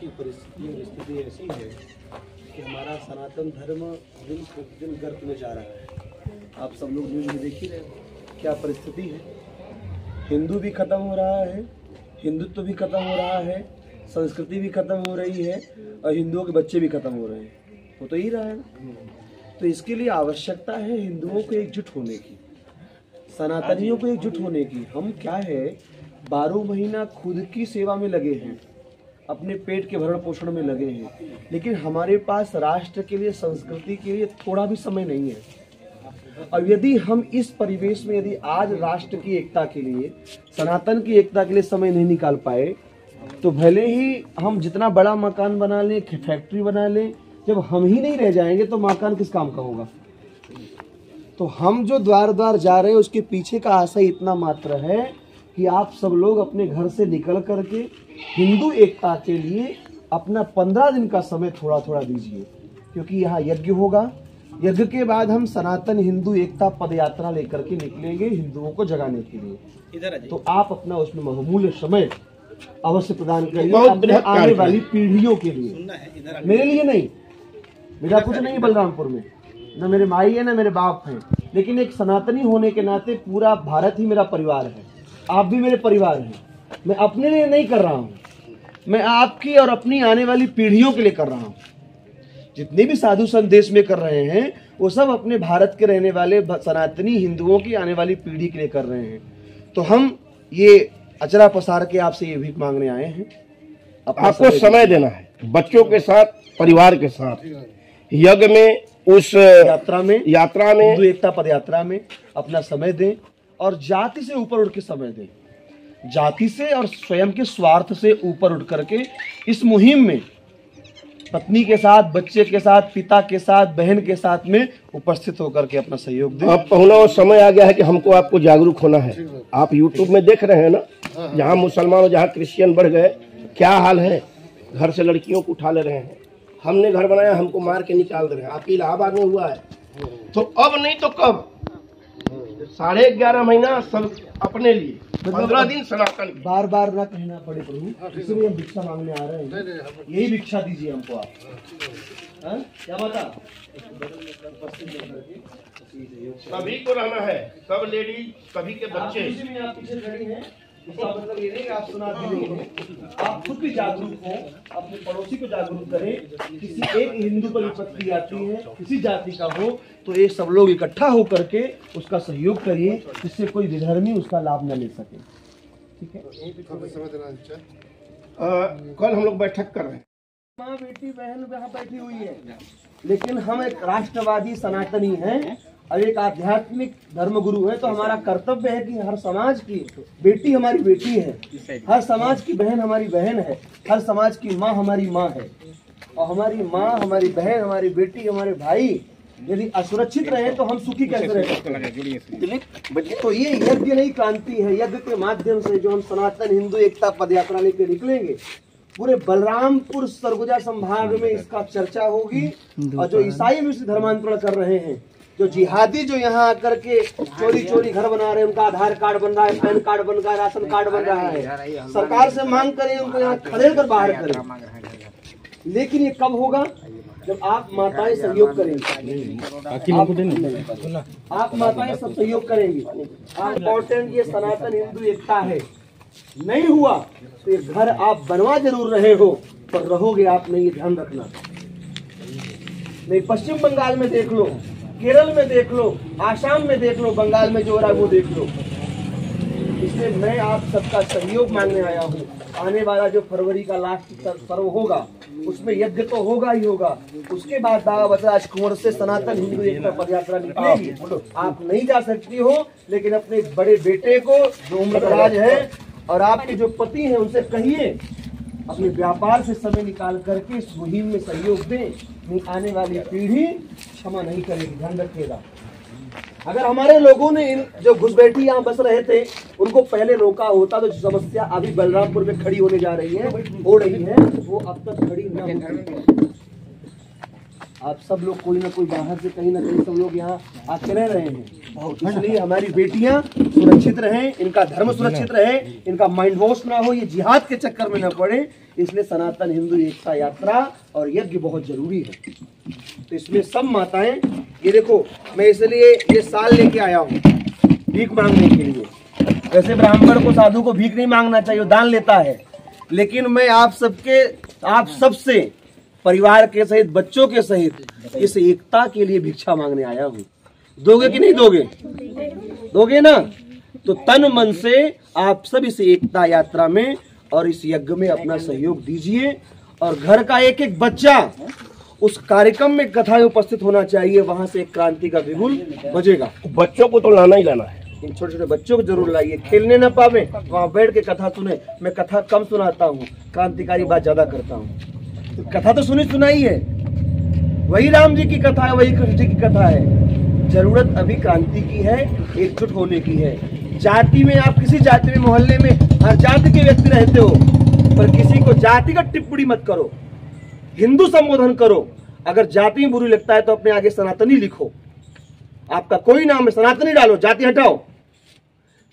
की परिस्थिति और स्थिति ऐसी है कि हमारा सनातन धर्म दिन प्रतिदिन गर्त में जा रहा है। आप सब लोग न्यूज़ में देख ही रहे हो क्या परिस्थिति है। हिंदू भी खत्म हो रहा है, हिंदुत्व भी खत्म हो रहा है, संस्कृति भी खत्म हो रही है और हिंदुओं के बच्चे भी खत्म हो रहे हैं। हो तो ही रहा है ना। तो इसके लिए आवश्यकता है हिंदुओं को एकजुट होने की, सनातनियों को एकजुट होने की। हम क्या है 12 महीना खुद की सेवा में लगे हैं, अपने पेट के भरण पोषण में लगे हैं, लेकिन हमारे पास राष्ट्र के लिए, संस्कृति के लिए थोड़ा भी समय नहीं है। और यदि हम इस परिवेश में यदि आज राष्ट्र की एकता के लिए, सनातन की एकता के लिए समय नहीं निकाल पाए, तो भले ही हम जितना बड़ा मकान बना लें, फैक्ट्री बना लें, जब हम ही नहीं रह जाएंगे तो मकान किस काम का होगा। तो हम जो द्वार द्वार जा रहे हैं उसके पीछे का आशय इतना मात्र है कि आप सब लोग अपने घर से निकल करके हिंदू एकता के लिए अपना 15 दिन का समय थोड़ा थोड़ा दीजिए, क्योंकि यहाँ यज्ञ होगा। यज्ञ के बाद हम सनातन हिंदू एकता पद यात्रा लेकर के निकलेंगे हिंदुओं को जगाने के लिए। तो आप अपना उसमें बहुमूल्य समय अवश्य प्रदान करिए अपने आने वाली पीढ़ियों के लिए। मेरे लिए नहीं, मेरा कुछ नहीं बलरामपुर में, न मेरे माई है न मेरे बाप हैं, लेकिन एक सनातनी होने के नाते पूरा भारत ही मेरा परिवार है। आप भी मेरे परिवार हैं। मैं अपने लिए नहीं कर रहा हूँ, मैं आपकी और अपनी आने वाली पीढ़ियों के लिए कर रहा हूँ। जितने भी साधु संत देश में कर रहे हैं वो सब अपने भारत के रहने वाले सनातनी हिंदुओं की आने वाली पीढ़ी के लिए कर रहे हैं। तो हम ये अचरा पसार के आपसे ये भीख मांगने आए हैं। आपको समय देना है बच्चों के साथ, परिवार के साथ, यज्ञ में, उस यात्रा में हिंदू एकता पद यात्रा में अपना समय दें और जाति से ऊपर उठ के समय दें। जाति से और स्वयं के स्वार्थ से ऊपर उठ करके इस मुहिम में पत्नी के साथ, बच्चे के साथ, पिता के साथ, बहन के साथ में उपस्थित होकर के अपना सहयोग दें। अब पहुना समय आ गया है कि हमको आपको जागरूक होना है। आप यूट्यूब में देख रहे हैं ना, जहाँ मुसलमान और जहाँ क्रिश्चियन बढ़ गए, क्या हाल है। घर से लड़कियों को उठा ले रहे हैं। हमने घर बनाया, हमको मार के निकाल दे रहे हैं। आपकी इलाहाबाद में हुआ है, तो अब नहीं तो कब 11.5 महीना सब अपने लिए, 15 दिन सनातन। बार बार ना कहना पड़े प्रभु, इसलिए हम भिक्षा मांगने आ रहे हैं। यही भिक्षा दीजिए हमको आप। क्या बता, सभी को रहना है, सब लेडीज, सभी के बच्चे। आप पीछे खड़ी हैं, इसका मतलब ये नहीं कि आप सुना भी नहीं हैं। आप खुद भी जागरूक हो, अपने पड़ोसी को जागरूक करें। किसी एक हिंदू पर विपत्ति आती है, किसी जाति का हो, तो ये सब लोग इकट्ठा होकर के उसका सहयोग करिए, जिससे कोई विधर्मी उसका लाभ न ले सके। ठीक है। कल हम लोग बैठक कर रहे हैं। माँ बेटी बहन यहाँ बैठी हुई है, लेकिन हम एक राष्ट्रवादी सनातनी हैं और एक आध्यात्मिक धर्मगुरु है। तो हमारा कर्तव्य है कि हर समाज की बेटी हमारी बेटी है, हर समाज की बहन हमारी बहन है, हर समाज की माँ हमारी माँ है। और हमारी माँ, हमारी बहन, हमारी बेटी, हमारे भाई यदि असुरक्षित रहे तो हम सुखी कैसे रह सकते। तो ये यज्ञ नहीं क्रांति है। यज्ञ के माध्यम से जो हम सनातन हिंदू एकता पद यात्रा लेकर निकलेंगे, पूरे बलरामपुर सरगुजा संभाग में इसका चर्चा होगी। और जो ईसाई भी धर्मांतरण कर रहे हैं, जो जिहादी जो यहाँ आकर के चोरी चोरी घर बना रहे हैं, उनका आधार कार्ड बन रहा है, पैन कार्ड बन रहा है, राशन कार्ड बन रहा है, सरकार से मांग करें उनको यहाँ खदेड़ कर बाहर करें। लेकिन ये कब होगा? जब आप माताएं सहयोग करेंगी, आप माताएं सब सहयोग करेंगी। इम्पोर्टेंट ये सनातन हिंदू एकता है। नहीं हुआ तो ये घर आप बनवा जरूर रहे हो, पर रहोगे आप नहीं, ये ध्यान रखना। नहीं, पश्चिम बंगाल में देख लो, केरल में देख लो, आसाम में देख लो, बंगाल में जो हो रहा है वो देख लो। इसलिए मैं आप सबका सहयोग मांगने आया हूँ। आने वाला जो फरवरी का लास्ट पर्व होगा उसमें यज्ञ तो होगा ही होगा। उसके बाद बाबा बसराज कुंवर से सनातन हिंदू एकता पद यात्रा निकलेगी। आप नहीं जा सकती हो, लेकिन अपने बड़े बेटे को जो उम्रदराज है और आपके जो पति हैं उनसे कहिए अपने व्यापार से समय निकाल करके इस मुहिम में सहयोग दें। नहीं, आने वाली पीढ़ी क्षमा नहीं करेगी, ध्यान रखिएगा। अगर हमारे लोगों ने इन जो घुसपैठी यहाँ बस रहे थे उनको पहले रोका होता तो समस्या अभी बलरामपुर में खड़ी होने जा रही है, हो रही है, वो अब तक खड़ी न होती। आप सब लोग कोई ना कोई बाहर से कहीं ना कहीं सब लोग यहाँ आके रह रहे हैं, इसलिए हमारी बेटियां सुरक्षित रहें, इनका धर्म सुरक्षित रहे, इनका माइंड वॉश ना हो, ये जिहाद के चक्कर में ना पड़े, इसलिए सनातन हिंदू एकता यात्रा और यज्ञ बहुत जरूरी है। तो इसमें सब माताएं, ये देखो मैं इसलिए ये साल लेके आया हूँ भीख मांगने के लिए। वैसे ब्राह्मण को, साधु को भीख नहीं मांगना चाहिए, दान लेता है, लेकिन मैं आप सबसे परिवार के सहित, बच्चों के सहित इस एकता के लिए भिक्षा मांगने आया हूँ। दोगे कि नहीं दोगे? दोगे ना? तो तन मन से आप सब इस एकता यात्रा में और इस यज्ञ में अपना सहयोग दीजिए। और घर का एक एक बच्चा उस कार्यक्रम में कथा उपस्थित होना चाहिए, वहां से एक क्रांति का बिगुल बजेगा। बच्चों को तो लाना ही लाना है, इन छोटे छोटे बच्चों को जरूर लाइए, खेलने ना पावे वहां बैठ के कथा सुने। मैं कथा कम सुनाता हूँ, क्रांतिकारी बात ज्यादा करता हूँ। तो कथा तो सुनाई है, वही राम जी की कथा है, वही कृष्ण जी की कथा है। जरूरत अभी क्रांति की है, एकजुट होने की है। जाति में, आप किसी जाति में, मोहल्ले में हर जाति के व्यक्ति रहते हो, पर किसी को जातिगत टिप्पणी मत करो, हिंदू संबोधन करो। अगर जाति बुरी लगता है तो अपने आगे सनातनी लिखो, आपका कोई नाम है सनातनी डालो, जाति हटाओ।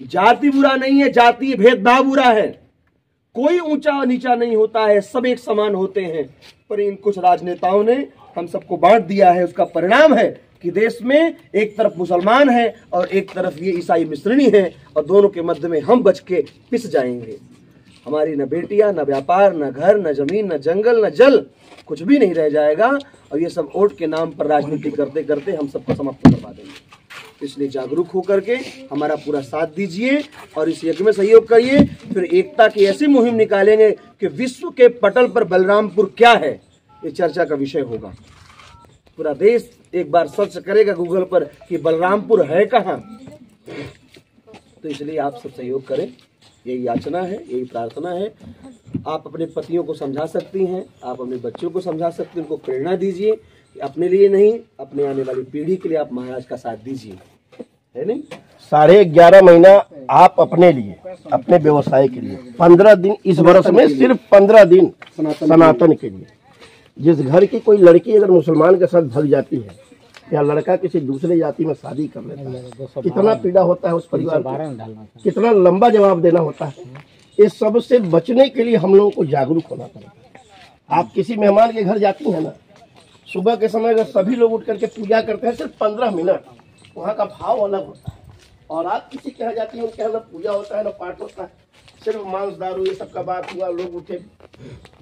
जाति बुरा नहीं है, जाति भेदभाव बुरा है। कोई ऊंचा नीचा नहीं होता है, सब एक समान होते हैं। पर इन कुछ राजनेताओं ने हम सबको बांट दिया है। उसका परिणाम है कि देश में एक तरफ मुसलमान है और एक तरफ ये ईसाई मिश्रणी है, और दोनों के मध्य में हम बच के पिस जाएंगे। हमारी न बेटियां, न व्यापार, न घर, न जमीन, न जंगल, न जल, कुछ भी नहीं रह जाएगा। और ये सब वोट के नाम पर राजनीति करते करते हम सबको समाप्त करवा देंगे। इसलिए जागरूक होकर के हमारा पूरा साथ दीजिए और इस यज्ञ में सहयोग करिए। फिर एकता की ऐसी मुहिम निकालेंगे कि विश्व के पटल पर बलरामपुर क्या है, ये चर्चा का विषय होगा। पूरा देश एक बार सर्च करेगा गूगल पर कि बलरामपुर है कहाँ। तो इसलिए आप सब सहयोग करें, यही याचना है, यही प्रार्थना है। आप अपने पतियों को समझा सकती हैं, आप अपने बच्चों को समझा सकती हैं, उनको प्रेरणा दीजिए कि अपने लिए नहीं, अपने आने वाली पीढ़ी के लिए आप महाराज का साथ दीजिए, है नहीं? 11.5 महीना आप अपने लिए, अपने व्यवसाय के लिए, 15 दिन इस वर्ष में, सिर्फ 15 दिन सनातन के लिए। जिस घर की कोई लड़की अगर मुसलमान के साथ भग जाती है या लड़का किसी दूसरे जाति में शादी कर लेता है, कितना पीड़ा होता है उस परिवार को, कितना लंबा जवाब देना होता है। इस सब से बचने के लिए हम लोगों को जागरूक होना पड़ेगा। आप किसी मेहमान के घर जाती हैं ना, सुबह के समय अगर सभी लोग उठ करके पूजा करते हैं, सिर्फ 15 मिनट, वहाँ का भाव अलग होता है। और आप किसी के यहाँ जाती हैं, उनके यहाँ ना पूजा होता है ना पाठ होता है, सिर्फ मांस दारू ये सब का बात हुआ, लोग उठे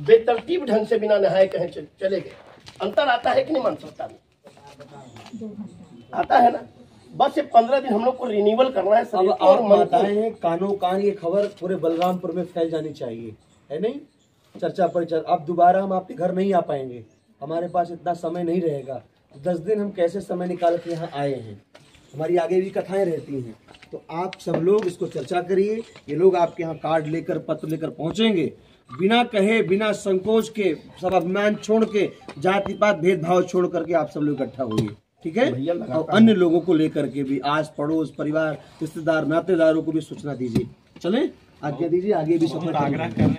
बेतरतीब ढंग से बिना नहाए कहीं चले गए। अंतर आता है कि नहीं मानसिकता में? आता है ना। बस ये 15 दिन हम लोग को रिन्यूअल करना है। अब और माताएं हैं, कानों कान ये खबर पूरे बलरामपुर में फैल जानी चाहिए, है नहीं? चर्चा परिचर्चा। अब दोबारा हम आपके घर नहीं आ पाएंगे, हमारे पास इतना समय नहीं रहेगा। 10 दिन हम कैसे समय निकाल के यहाँ आए हैं, हमारी आगे भी कथाएं रहती हैं। तो आप सब लोग इसको चर्चा करिए। ये लोग आपके यहाँ कार्ड लेकर, पत्र लेकर पहुंचेंगे, बिना कहे, बिना संकोच के, सब अभिमान छोड़ के, जाति पात भेदभाव छोड़ करके आप सब लोग इकट्ठा होइए, ठीक है? और अन्य लोगों को लेकर के भी, आस पड़ोस, परिवार, रिश्तेदार, नातेदारों को भी सूचना दीजिए। चले, आज्ञा दीजिए, आगे भी सफर करें।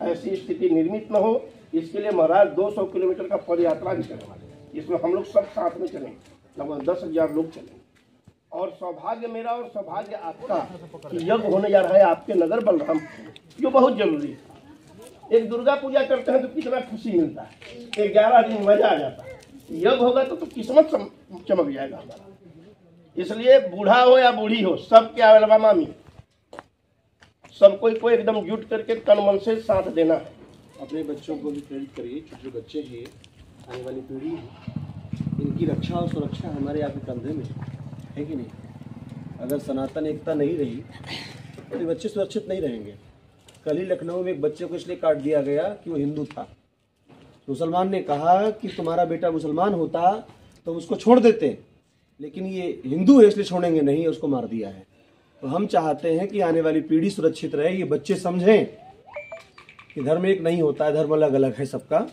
ऐसी स्थिति निर्मित न हो, इसके लिए महाराज 200 किलोमीटर का पद यात्रा भी करने वाले। इसमें हम लोग सब साथ में चलेंगे, लगभग 10,000 लोग चलेंगे। और सौभाग्य मेरा और सौभाग्य आपका कि यज्ञ होने जा रहा है आपके नगर बलराम, जो बहुत जरूरी है। एक दुर्गा पूजा करते हैं तो कितना खुशी मिलता है, 11 दिन मजा आ जाता है। यज्ञ होगा तो किस्मत चमक जाएगा हमारा। इसलिए बूढ़ा हो या बूढ़ी हो, सब क्या अलावा मामी, सब कोई एकदम जुट करके तन मन से साथ देना है। अपने बच्चों को भी प्रेरित करिए, छोटे बच्चे हैं, आने वाली पीढ़ी है, इनकी रक्षा और सुरक्षा हमारे आपके कंधे में है कि नहीं? अगर सनातन एकता नहीं रही तो ये बच्चे सुरक्षित नहीं रहेंगे। कल ही लखनऊ में एक बच्चे को इसलिए काट दिया गया कि वो हिंदू था। मुसलमान ने कहा कि तुम्हारा बेटा मुसलमान होता तो उसको छोड़ देते, लेकिन ये हिंदू है इसलिए छोड़ेंगे नहीं, उसको मार दिया है। तो हम चाहते हैं कि आने वाली पीढ़ी सुरक्षित रहे, ये बच्चे समझें कि धर्म एक नहीं होता है, धर्म अलग अलग है सबका।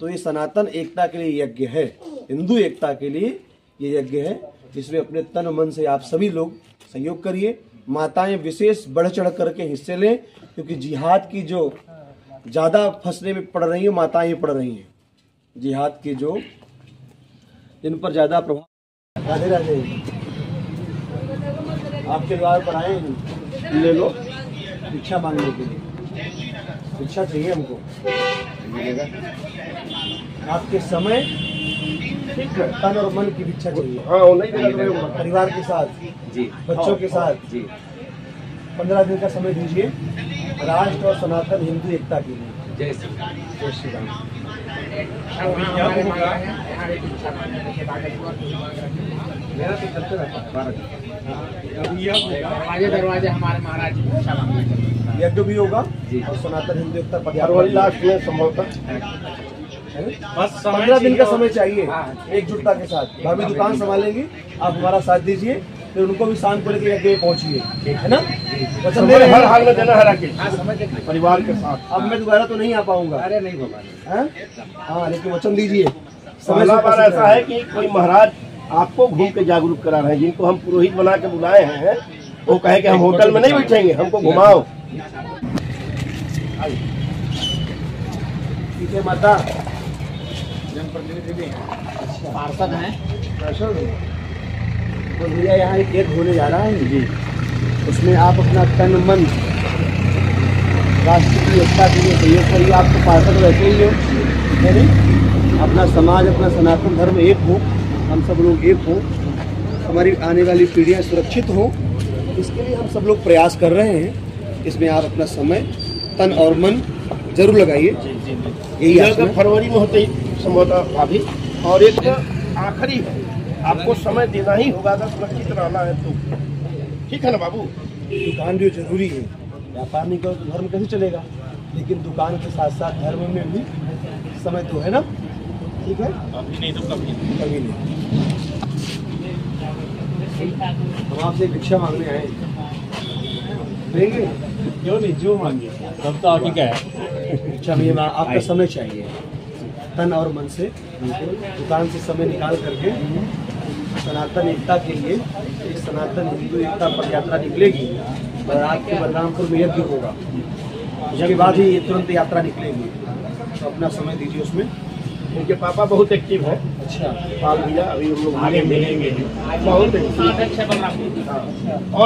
तो ये सनातन एकता के लिए यज्ञ है, हिंदू एकता के लिए ये यज्ञ है, जिसमें अपने तन मन से आप सभी लोग सहयोग करिए। माताएं विशेष बढ़ चढ़ करके हिस्से लें, क्योंकि जिहाद की जो ज़्यादा फंसने में पड़ रही है माताएं ही पड़ रही हैं। जिहाद की जो जिन पर ज्यादा प्रभाव। राधे राधे। आपके द्वार पर आए हैं, ले लो भिक्षा मांगने के लिए। भिक्षा चाहिए हमको, मिलेगा। आपके समय, ठीक है, तन और मन की भिक्षा चाहिए। हाँ, नहीं परिवार के साथ जी, बच्चों के साथ जी 15 दिन का समय दीजिए राष्ट्र और सनातन हिंदू एकता के लिए। जय श्री राम। जय श्री राम। मेरा तो चलते रहता है दरवाजे हमारे महाराज यज्ञ भी होगा और सनातन हिंदू एकता फरवरी लास्ट में संभवतः 15 दिन का समय चाहिए एकजुटता के साथ। भाभी दुकान संभालेंगी, आप हमारा साथ दीजिए, फिर उनको भी शाम को लेकर यज्ञ पहुंचिए, है ना। वचन दे रहे हैं, हर हाल में देना है राकेश, परिवार के साथ। अब मैं दोबारा तो नहीं आ पाऊंगा। अरे नहीं होगा। हाँ, लेकिन वचन दीजिए। पहला बार ऐसा है कि कोई महाराज आपको घूम के जागरूक करा रहे हैं, जिनको हम पुरोहित बना के बुलाए हैं, वो कहे कि हम होटल में नहीं बैठेंगे, हमको घुमाओ। ठीक है माता, पार्षद हैं तो भैया यहाँ एक यज्ञ होने जा रहा है जी। उसमें आप अपना तन मन राष्ट्र की एकता के लिए सहयोग करिए। आपको पार्षद वैसे ही हो, नहीं, अपना समाज, अपना सनातन धर्म एक हो, हम सब लोग एक हो, हमारी आने वाली पीढ़ियाँ सुरक्षित हों, इसके लिए हम सब लोग प्रयास कर रहे हैं। इसमें आप अपना समय, तन और मन जरूर लगाइए। यही फरवरी में होते ही संभवतः भाभी। और एक आखिरी है, आपको समय देना ही होगा अगर सुरक्षित रहना है तो, ठीक है ना बाबू। दुकान भी जरूरी है, व्यापार नहीं करो तो धर्म कैसे चलेगा, लेकिन दुकान के साथ साथ धर्म में भी समय तो है ना, ठीक है। अभी नहीं तो कभी नहीं। हम आपसे भिक्षा मांगने आए, देंगे क्यों नहीं, जो मांगे सब तो आप ही का है। भिक्षा में आपका समय चाहिए, तन और मन से दुकान से समय निकाल करके सनातन एकता के लिए एक सनातन हिंदू एकता पद यात्रा निकलेगी और आपके बलरामपुर में यज्ञ होगा। उसके बाद ही तुरंत यात्रा निकलेगी, तो अपना समय दीजिए उसमें। उनके पापा बहुत एक्टिव है। अच्छा, पाल भैया अभी हम लोग आगे मिलेंगे बहुत एक्टिव। अच्छा बलरामपुर। और